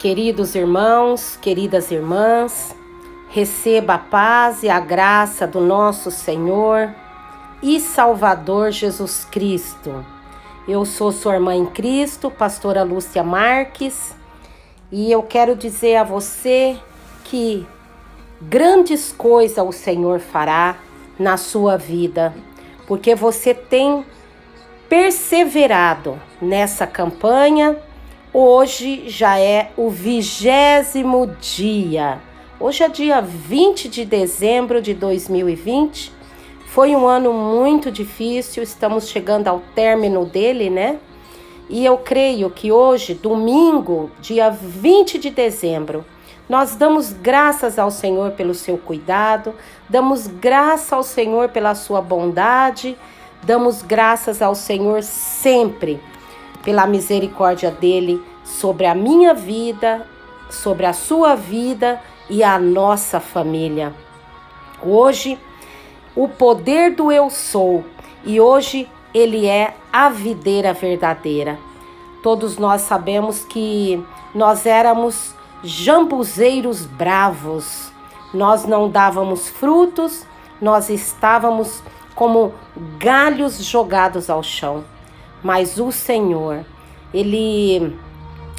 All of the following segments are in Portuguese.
Queridos irmãos, queridas irmãs, receba a paz e a graça do nosso Senhor e Salvador Jesus Cristo. Eu sou sua irmã em Cristo, pastora Lúcia Marques, e eu quero dizer a você que grandes coisas o Senhor fará na sua vida, porque você tem perseverado nessa campanha. Hoje já é o 20º dia. Hoje é dia 20 de dezembro de 2020. Foi um ano muito difícil, estamos chegando ao término dele, né? E eu creio que hoje, domingo, dia 20 de dezembro, nós damos graças ao Senhor pelo seu cuidado, damos graças ao Senhor pela sua bondade, damos graças ao Senhor sempre pela misericórdia dele sobre a minha vida, sobre a sua vida e a nossa família. Hoje, o poder do eu sou, e hoje ele é a videira verdadeira. Todos nós sabemos que nós éramos jambuzeiros bravos, nós não dávamos frutos, nós estávamos como galhos jogados ao chão. Mas o Senhor, Ele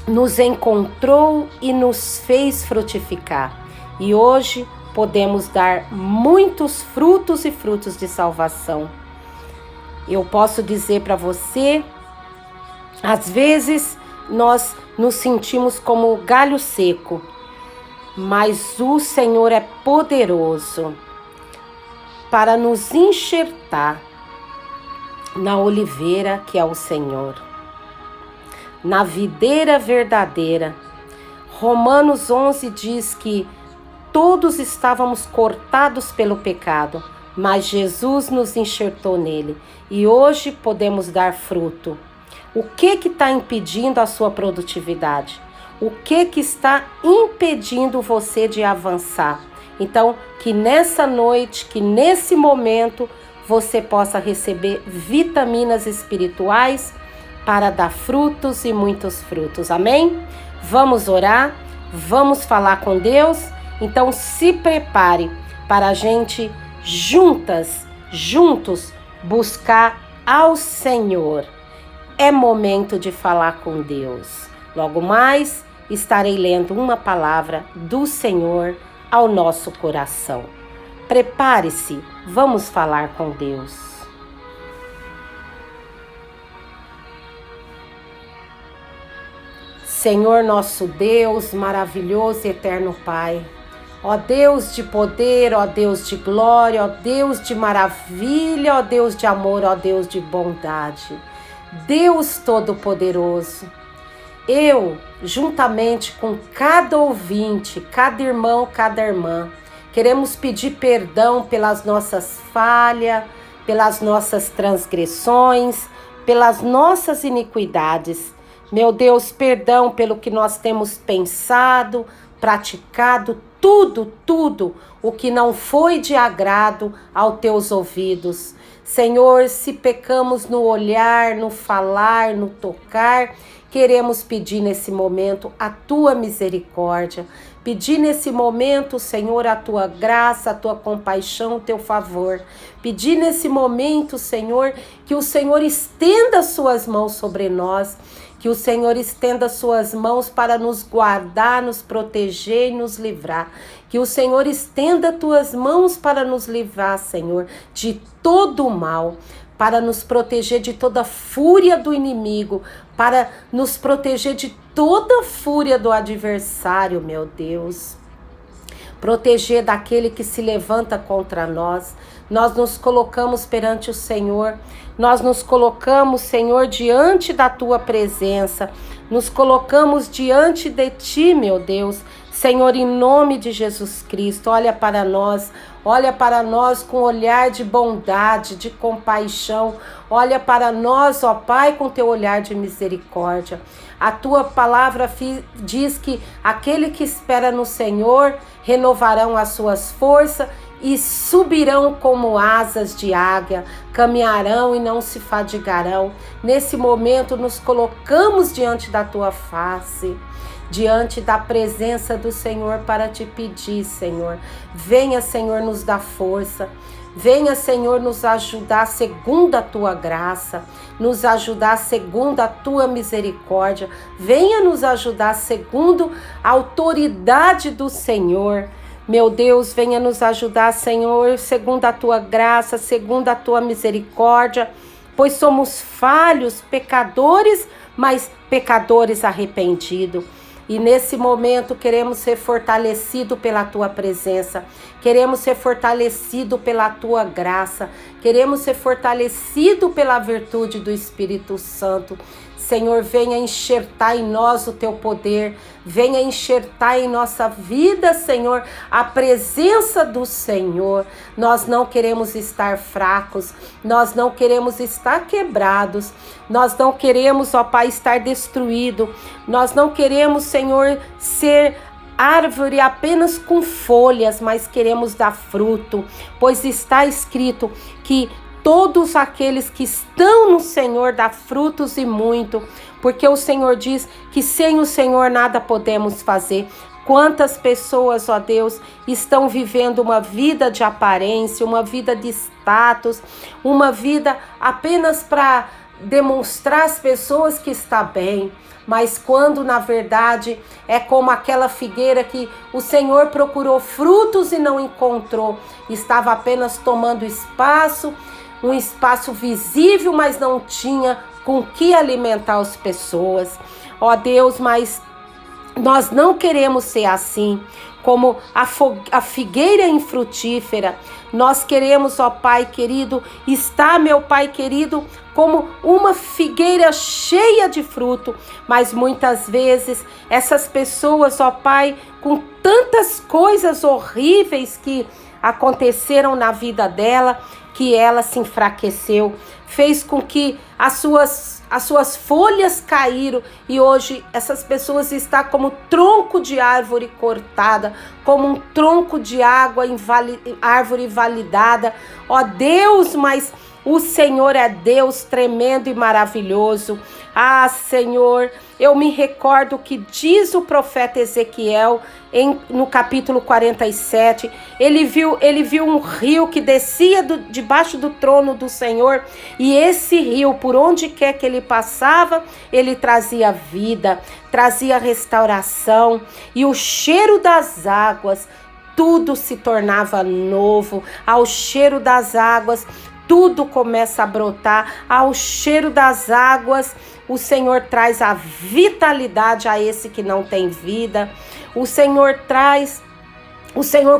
nos encontrou e nos fez frutificar. E hoje podemos dar muitos frutos e frutos de salvação. Eu posso dizer para você, às vezes nós nos sentimos como galho seco, mas o Senhor é poderoso para nos enxertar na oliveira que é o Senhor, na videira verdadeira. Romanos 11 diz que todos estávamos cortados pelo pecado, mas Jesus nos enxertou nele e hoje podemos dar fruto. O que está impedindo a sua produtividade? O que está impedindo você de avançar? Então, que nessa noite, que nesse momento, você possa receber vitaminas espirituais para dar frutos e muitos frutos. Amém? Vamos orar, vamos falar com Deus. Então se prepare para a gente juntos buscar ao Senhor. É momento de falar com Deus. Logo mais estarei lendo uma palavra do Senhor ao nosso coração. Prepare-se, vamos falar com Deus. Senhor nosso Deus, maravilhoso e eterno Pai, ó Deus de poder, ó Deus de glória, ó Deus de maravilha, ó Deus de amor, ó Deus de bondade, Deus Todo-Poderoso, eu, juntamente com cada ouvinte, cada irmão, cada irmã, queremos pedir perdão pelas nossas falhas, pelas nossas transgressões, pelas nossas iniquidades. Meu Deus, perdão pelo que nós temos pensado, praticado, tudo o que não foi de agrado aos teus ouvidos. Senhor, se pecamos no olhar, no falar, no tocar, queremos pedir nesse momento a tua misericórdia. Pedir nesse momento, Senhor, a tua graça, a tua compaixão, o teu favor. Pedir nesse momento, Senhor, que o Senhor estenda suas mãos sobre nós, que o Senhor estenda suas mãos para nos guardar, nos proteger e nos livrar. Que o Senhor estenda tuas mãos para nos livrar, Senhor, de todo o mal, para nos proteger de toda fúria do inimigo, para nos proteger de toda fúria do adversário, meu Deus. Proteger daquele que se levanta contra nós. Nós nos colocamos perante o Senhor. Nós nos colocamos, Senhor, diante da tua presença. Nos colocamos diante de ti, meu Deus. Senhor, em nome de Jesus Cristo, olha para nós com olhar de bondade, de compaixão, olha para nós, ó Pai, com teu olhar de misericórdia. A tua palavra diz que aquele que espera no Senhor renovarão as suas forças e subirão como asas de águia, caminharão e não se fadigarão. Nesse momento nos colocamos diante da tua face. diante da presença do Senhor para te pedir, Senhor. Venha, Senhor, nos dar força. Venha, Senhor, nos ajudar segundo a tua graça, nos ajudar segundo a tua misericórdia. Venha nos ajudar segundo a autoridade do Senhor. Meu Deus, venha nos ajudar, Senhor, segundo a tua graça, segundo a tua misericórdia, pois somos falhos, pecadores, mas pecadores arrependidos. E nesse momento queremos ser fortalecidos pela tua presença, queremos ser fortalecidos pela tua graça, queremos ser fortalecidos pela virtude do Espírito Santo. Senhor, venha enxertar em nós o teu poder, venha enxertar em nossa vida, Senhor, a presença do Senhor. Nós não queremos estar fracos, nós não queremos estar quebrados, nós não queremos, ó Pai, estar destruído, nós não queremos, Senhor, ser árvore apenas com folhas, mas queremos dar fruto, pois está escrito que todos aqueles que estão no Senhor dá frutos e muito, porque o Senhor diz que sem o Senhor nada podemos fazer. Quantas pessoas, ó Deus, estão vivendo uma vida de aparência, uma vida de status, uma vida apenas para demonstrar às pessoas que está bem, mas quando na verdade é como aquela figueira que o Senhor procurou frutos e não encontrou, estava apenas tomando espaço, um espaço visível, mas não tinha com que alimentar as pessoas. Ó Deus, mas nós não queremos ser assim, como a figueira infrutífera. Nós queremos, ó Pai querido, estar, meu Pai querido, como uma figueira cheia de fruto, mas muitas vezes essas pessoas, ó Pai, com tantas coisas horríveis que aconteceram na vida dela, que ela se enfraqueceu, fez com que as suas folhas caíram e hoje essas pessoas estão como tronco de árvore cortada, como um tronco de árvore invalidada. Ó Deus, mas o Senhor é Deus tremendo e maravilhoso. Ah, Senhor, eu me recordo que diz o profeta Ezequiel no capítulo 47, ele viu um rio que descia debaixo do trono do Senhor, e esse rio, por onde quer que ele passava, ele trazia vida, trazia restauração, e o cheiro das águas, tudo se tornava novo. Ao cheiro das águas, tudo começa a brotar. Ao cheiro das águas, o Senhor traz a vitalidade a esse que não tem vida. O Senhor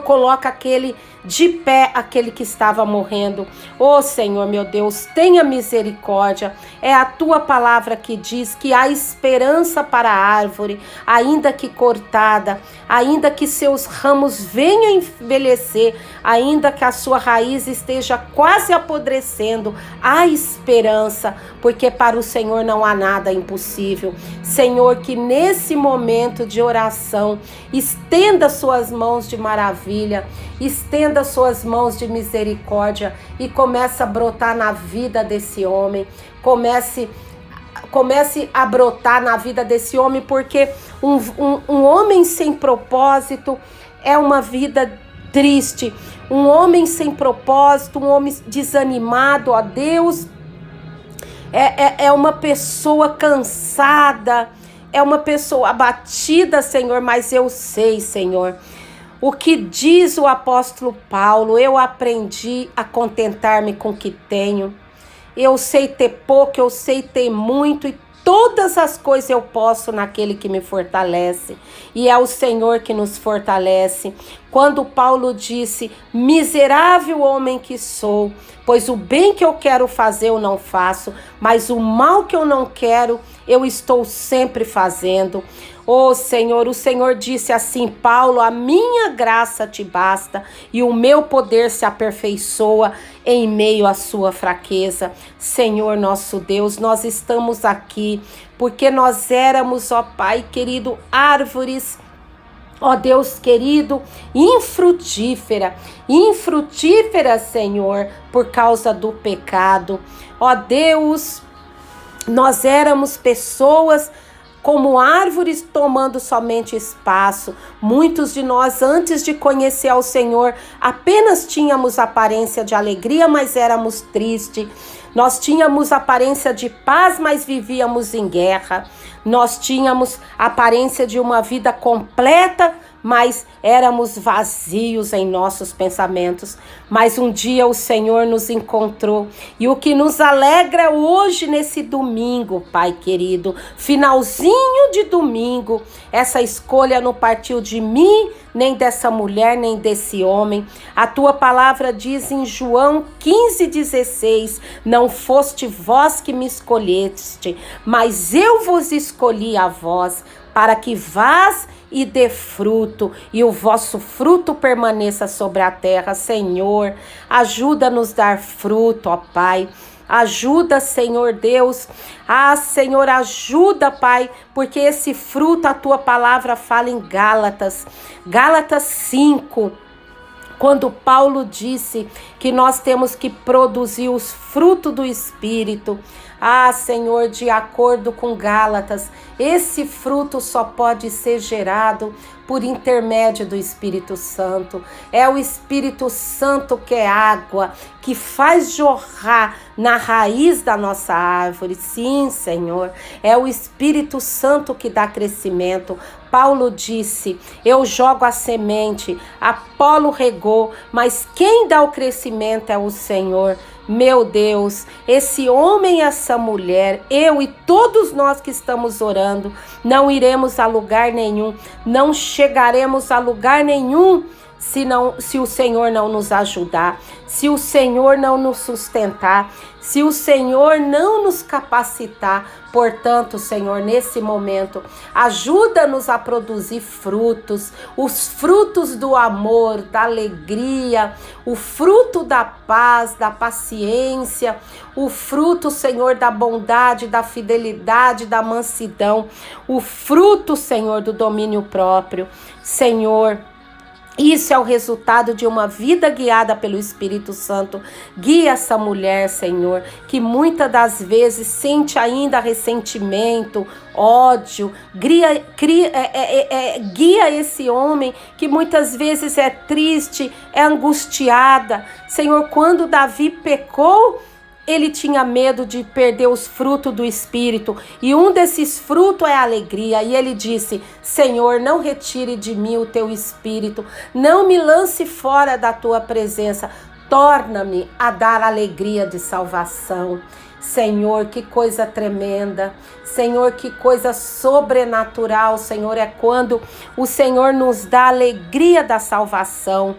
coloca aquele de pé, aquele que estava morrendo. Ô Senhor, meu Deus, tenha misericórdia. É a tua palavra que diz que há esperança para a árvore, ainda que cortada, ainda que seus ramos venham envelhecer, ainda que a sua raiz esteja quase apodrecendo, há esperança, porque para o Senhor não há nada impossível. Senhor, que nesse momento de oração, estenda suas mãos de maravilha, estenda suas mãos de misericórdia e comece a brotar na vida desse homem, comece a brotar na vida desse homem, porque um homem sem propósito é uma vida triste, um homem sem propósito, um homem desanimado, ó Deus, é uma pessoa cansada, é uma pessoa abatida, Senhor, mas eu sei, Senhor, o que diz o apóstolo Paulo: eu aprendi a contentar-me com o que tenho. Eu sei ter pouco, eu sei ter muito, e todas as coisas eu posso naquele que me fortalece. E é o Senhor que nos fortalece. Quando Paulo disse: miserável homem que sou, pois o bem que eu quero fazer eu não faço, mas o mal que eu não quero eu estou sempre fazendo. Ô Senhor, o Senhor disse assim: Paulo, a minha graça te basta e o meu poder se aperfeiçoa em meio à sua fraqueza. Senhor nosso Deus, nós estamos aqui porque nós éramos, ó Pai querido, árvores, ó Deus querido, infrutífera, Senhor, por causa do pecado. Ó Deus, nós éramos pessoas como árvores tomando somente espaço. Muitos de nós, antes de conhecer ao Senhor, apenas tínhamos aparência de alegria, mas éramos tristes. Nós tínhamos aparência de paz, mas vivíamos em guerra. Nós tínhamos aparência de uma vida completa, mas éramos vazios em nossos pensamentos. Mas um dia o Senhor nos encontrou. E o que nos alegra hoje, nesse domingo, Pai querido, finalzinho de domingo, essa escolha não partiu de mim, nem dessa mulher, nem desse homem. A tua palavra diz em João 15,16, não foste vós que me escolheste, mas eu vos escolhi a vós, para que vás e dê fruto, e o vosso fruto permaneça sobre a terra. Senhor, ajuda-nos a dar fruto, ó Pai. Ajuda, Senhor Deus. Senhor, ajuda, Pai, porque esse fruto, a tua palavra fala em Gálatas 5, quando Paulo disse que nós temos que produzir os frutos do Espírito. Senhor, de acordo com Gálatas, esse fruto só pode ser gerado por intermédio do Espírito Santo. É o Espírito Santo que é água, que faz jorrar na raiz da nossa árvore. Sim, Senhor, é o Espírito Santo que dá crescimento. Paulo disse, eu jogo a semente, Apolo regou, mas quem dá o crescimento é o Senhor. Meu Deus, esse homem e essa mulher, eu e todos nós que estamos orando, não iremos a lugar nenhum, não chegaremos a lugar nenhum se o Senhor não nos ajudar, se o Senhor não nos sustentar, se o Senhor não nos capacitar. Portanto, Senhor, nesse momento, ajuda-nos a produzir frutos, os frutos do amor, da alegria, o fruto da paz, da paciência, o fruto, Senhor, da bondade, da fidelidade, da mansidão, o fruto, Senhor, do domínio próprio. Senhor, isso é o resultado de uma vida guiada pelo Espírito Santo. Guia essa mulher, Senhor, que muitas das vezes sente ainda ressentimento, ódio. Guia esse homem que muitas vezes é triste, é angustiada. Senhor, quando Davi pecou, ele tinha medo de perder os frutos do Espírito, e um desses frutos é a alegria, e ele disse, Senhor, não retire de mim o teu Espírito, não me lance fora da tua presença, torna-me a dar alegria de salvação. Senhor, que coisa tremenda, Senhor, que coisa sobrenatural, Senhor, é quando o Senhor nos dá a alegria da salvação.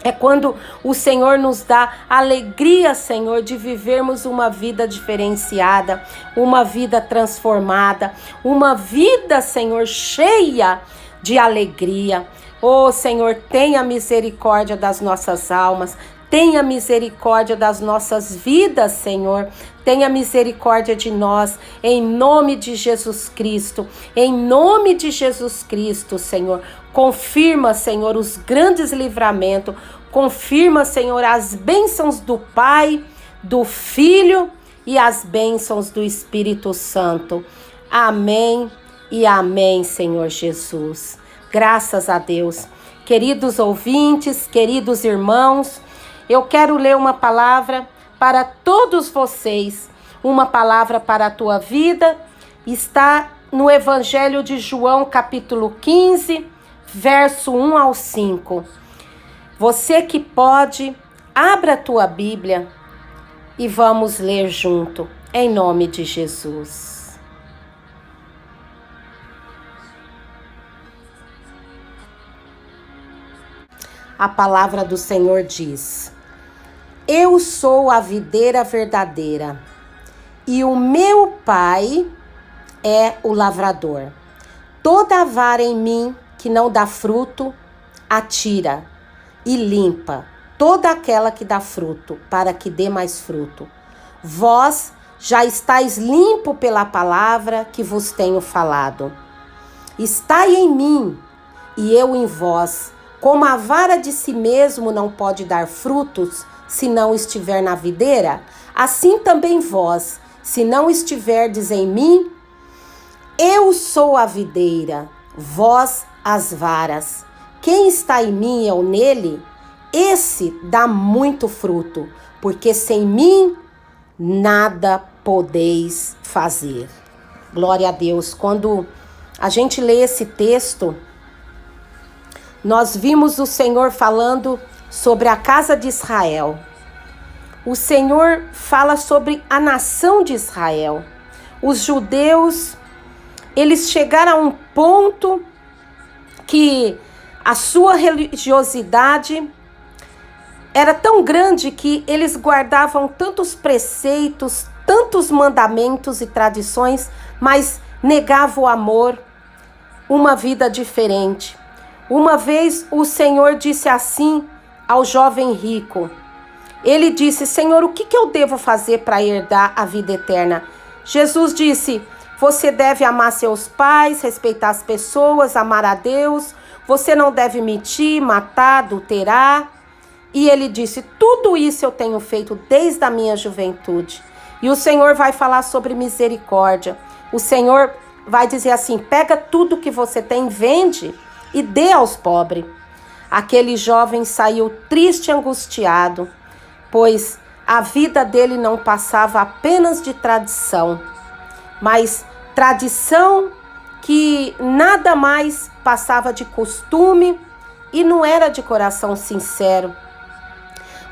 É quando o Senhor nos dá alegria, Senhor, de vivermos uma vida diferenciada, uma vida transformada, uma vida, Senhor, cheia de alegria. Oh, Senhor, tenha misericórdia das nossas almas, tenha misericórdia das nossas vidas, Senhor. Tenha misericórdia de nós, em nome de Jesus Cristo. Em nome de Jesus Cristo, Senhor. Confirma, Senhor, os grandes livramentos. Confirma, Senhor, as bênçãos do Pai, do Filho e as bênçãos do Espírito Santo. Amém e amém, Senhor Jesus. Graças a Deus. Queridos ouvintes, queridos irmãos, eu quero ler uma palavra para todos vocês, uma palavra para a tua vida. Está no Evangelho de João, capítulo 15, verso 1 ao 5. Você que pode, abra a tua Bíblia e vamos ler junto, em nome de Jesus. A palavra do Senhor diz: Eu sou a videira verdadeira, e o meu Pai é o lavrador. Toda vara em mim que não dá fruto, atira e limpa toda aquela que dá fruto, para que dê mais fruto. Vós já estáis limpo pela palavra que vos tenho falado. Estai em mim e eu em vós. Como a vara de si mesmo não pode dar frutos se não estiver na videira, assim também vós, se não estiverdes em mim, Eu sou a videira, vós as varas. Quem está em mim ou nele, esse dá muito fruto, porque sem mim nada podeis fazer. Glória a Deus. Quando a gente lê esse texto, nós vimos o Senhor falando sobre a casa de Israel. O Senhor fala sobre a nação de Israel. Os judeus, eles chegaram a um ponto que a sua religiosidade era tão grande que eles guardavam tantos preceitos, tantos mandamentos e tradições, mas negavam o amor, uma vida diferente. Uma vez o Senhor disse assim ao jovem rico. Ele disse: Senhor, o que eu devo fazer para herdar a vida eterna? Jesus disse: você deve amar seus pais, respeitar as pessoas, amar a Deus. Você não deve mentir, matar, adulterar. E ele disse: tudo isso eu tenho feito desde a minha juventude. E o Senhor vai falar sobre misericórdia. O Senhor vai dizer assim: pega tudo que você tem, vende e dê aos pobres. Aquele jovem saiu triste e angustiado, pois a vida dele não passava apenas de tradição, mas tradição que nada mais passava de costume e não era de coração sincero.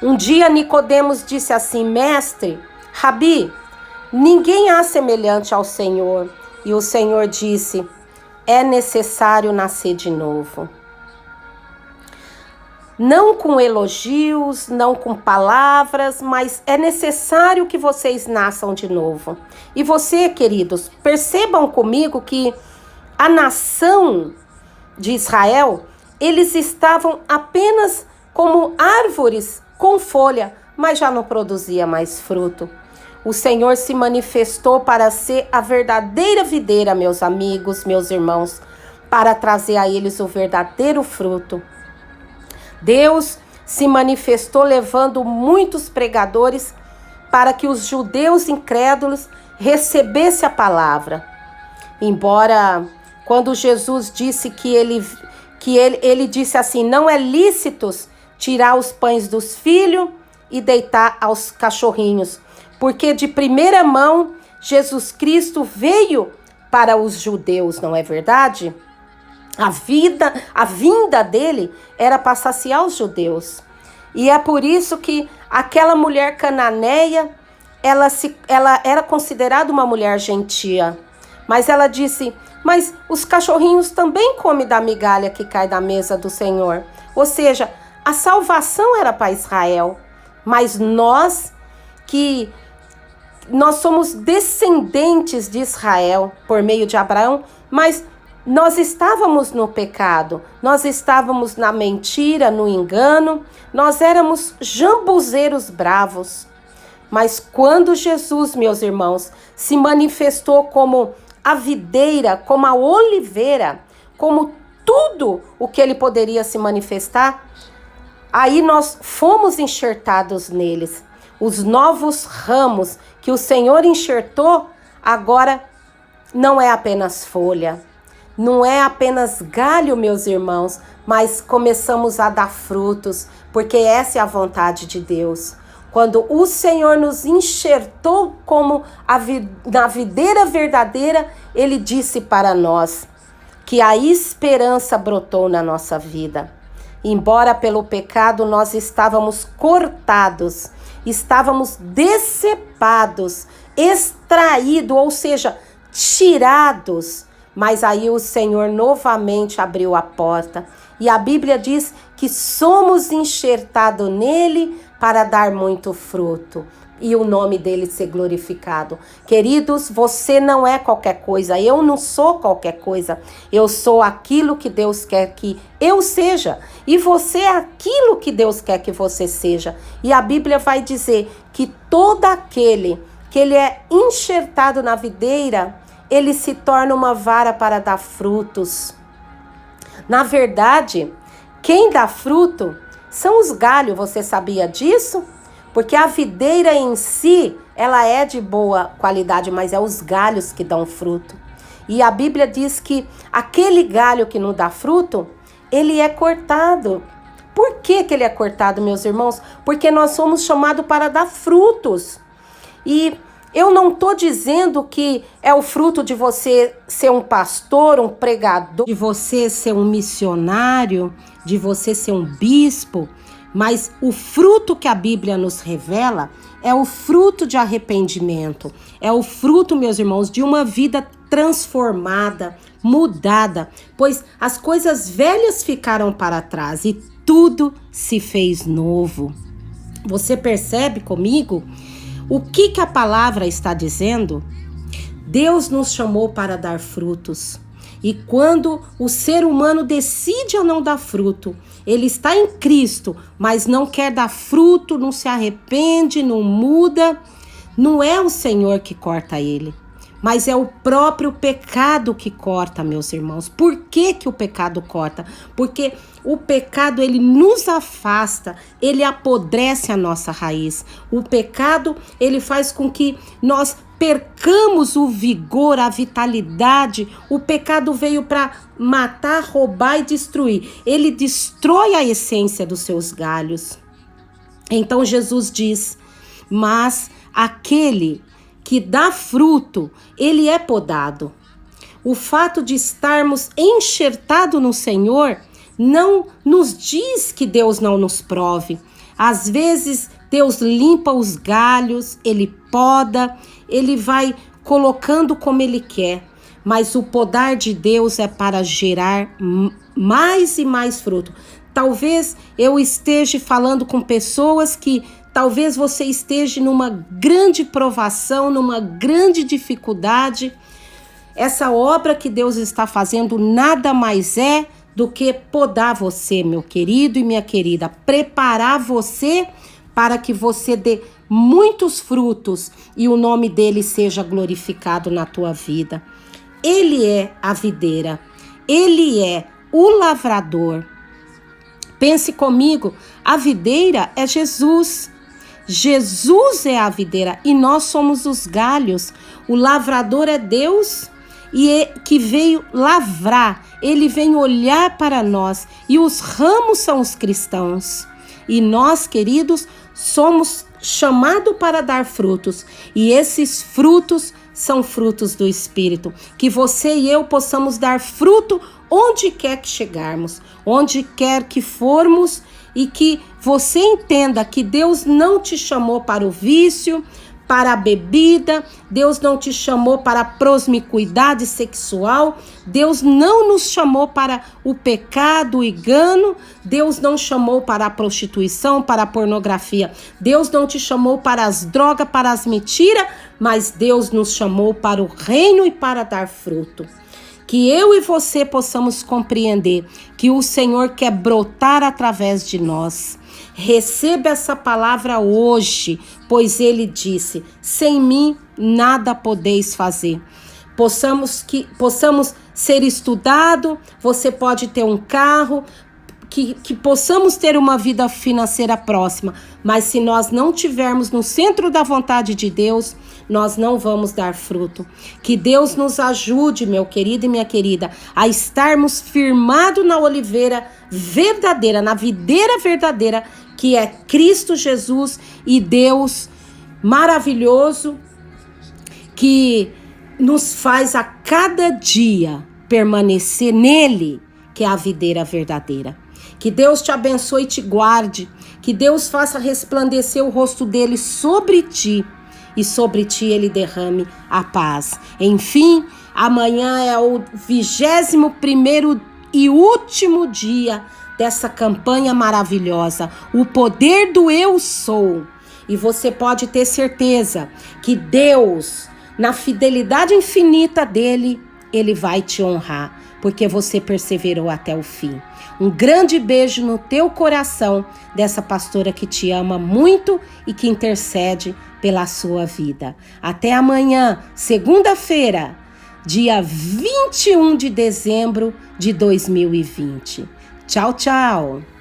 Um dia Nicodemos disse assim: mestre, Rabi, ninguém há semelhante ao Senhor. E o Senhor disse: é necessário nascer de novo. Não com elogios, não com palavras, mas é necessário que vocês nasçam de novo. E você, queridos, percebam comigo que a nação de Israel, eles estavam apenas como árvores com folha, mas já não produzia mais fruto. O Senhor se manifestou para ser a verdadeira videira, meus amigos, meus irmãos, para trazer a eles o verdadeiro fruto. Deus se manifestou levando muitos pregadores para que os judeus incrédulos recebessem a palavra. Embora quando Jesus disse que ele disse assim: não é lícito tirar os pães dos filhos e deitar aos cachorrinhos, porque de primeira mão Jesus Cristo veio para os judeus, não é verdade? A vinda dele era para saciar os judeus. E é por isso que aquela mulher cananeia, ela era considerada uma mulher gentia. Mas ela disse: mas os cachorrinhos também comem da migalha que cai da mesa do Senhor. Ou seja, a salvação era para Israel. Mas nós somos descendentes de Israel por meio de Abraão, mas nós estávamos no pecado, nós estávamos na mentira, no engano, nós éramos jambuzeiros bravos. Mas quando Jesus, meus irmãos, se manifestou como a videira, como a oliveira, como tudo o que ele poderia se manifestar, aí nós fomos enxertados neles. Os novos ramos que o Senhor enxertou, agora não é apenas folha, não é apenas galho, meus irmãos, mas começamos a dar frutos, porque essa é a vontade de Deus. Quando o Senhor nos enxertou como na videira verdadeira, Ele disse para nós que a esperança brotou na nossa vida. Embora pelo pecado nós estávamos cortados, estávamos decepados, extraídos, ou seja, tirados. Mas aí o Senhor novamente abriu a porta. E a Bíblia diz que somos enxertados nele para dar muito fruto. E o nome dele ser glorificado. Queridos, você não é qualquer coisa. Eu não sou qualquer coisa. Eu sou aquilo que Deus quer que eu seja. E você é aquilo que Deus quer que você seja. E a Bíblia vai dizer que todo aquele que ele é enxertado na videira, ele se torna uma vara para dar frutos. Na verdade, quem dá fruto são os galhos. Você sabia disso? Porque a videira em si, ela é de boa qualidade, mas é os galhos que dão fruto. E a Bíblia diz que aquele galho que não dá fruto, ele é cortado. Por que que ele é cortado, meus irmãos? Porque nós somos chamados para dar frutos. E eu não estou dizendo que é o fruto de você ser um pastor, um pregador, de você ser um missionário, de você ser um bispo, mas o fruto que a Bíblia nos revela é o fruto de arrependimento, é o fruto, meus irmãos, de uma vida transformada, mudada, pois as coisas velhas ficaram para trás e tudo se fez novo. Você percebe comigo o que a palavra está dizendo? Deus nos chamou para dar frutos. E quando o ser humano decide a não dar fruto, ele está em Cristo, mas não quer dar fruto, não se arrepende, não muda, não é o Senhor que corta ele, mas é o próprio pecado que corta, meus irmãos. Por que que o pecado corta? Porque o pecado, ele nos afasta, ele apodrece a nossa raiz. O pecado, ele faz com que nós percamos o vigor, a vitalidade. O pecado veio para matar, roubar e destruir. Ele destrói a essência dos seus galhos. Então Jesus diz, mas aquele que dá fruto, ele é podado. O fato de estarmos enxertados no Senhor não nos diz que Deus não nos prove. Às vezes, Deus limpa os galhos, ele poda, ele vai colocando como ele quer. Mas o podar de Deus é para gerar mais e mais fruto. Talvez eu esteja falando com pessoas que talvez você esteja numa grande provação, numa grande dificuldade. Essa obra que Deus está fazendo nada mais é do que podar você, meu querido e minha querida, preparar você para que você dê muitos frutos e o nome dele seja glorificado na tua vida. Ele é a videira, ele é o lavrador. Pense comigo, a videira é Jesus. Jesus é a videira e nós somos os galhos. O lavrador é Deus e que veio lavrar. Ele vem olhar para nós e os ramos são os cristãos. E nós, queridos, somos chamados para dar frutos. E esses frutos são frutos do Espírito. Que você e eu possamos dar fruto onde quer que chegarmos, onde quer que formos, e que você entenda que Deus não te chamou para o vício, para a bebida, Deus não te chamou para a promiscuidade sexual, Deus não nos chamou para o pecado, o engano, Deus não chamou para a prostituição, para a pornografia, Deus não te chamou para as drogas, para as mentiras, mas Deus nos chamou para o reino e para dar fruto. Que eu e você possamos compreender que o Senhor quer brotar através de nós. Receba essa palavra hoje, pois ele disse, sem mim nada podeis fazer. Possamos ser estudados, você pode ter um carro, que possamos ter uma vida financeira próxima, mas se nós não tivermos no centro da vontade de Deus, nós não vamos dar fruto. Que Deus nos ajude, meu querido e minha querida, a estarmos firmados na oliveira verdadeira, na videira verdadeira, que é Cristo Jesus e Deus maravilhoso, que nos faz a cada dia permanecer nele, que é a videira verdadeira. Que Deus te abençoe e te guarde, que Deus faça resplandecer o rosto dele sobre ti, e sobre ti ele derrame a paz. Enfim, amanhã é o 21º e último dia dessa campanha maravilhosa, o poder do eu sou. E você pode ter certeza que Deus, na fidelidade infinita dele, ele vai te honrar, porque você perseverou até o fim. Um grande beijo no teu coração dessa pastora que te ama muito e que intercede pela sua vida. Até amanhã, segunda-feira, dia 21 de dezembro de 2020. Tchau, tchau!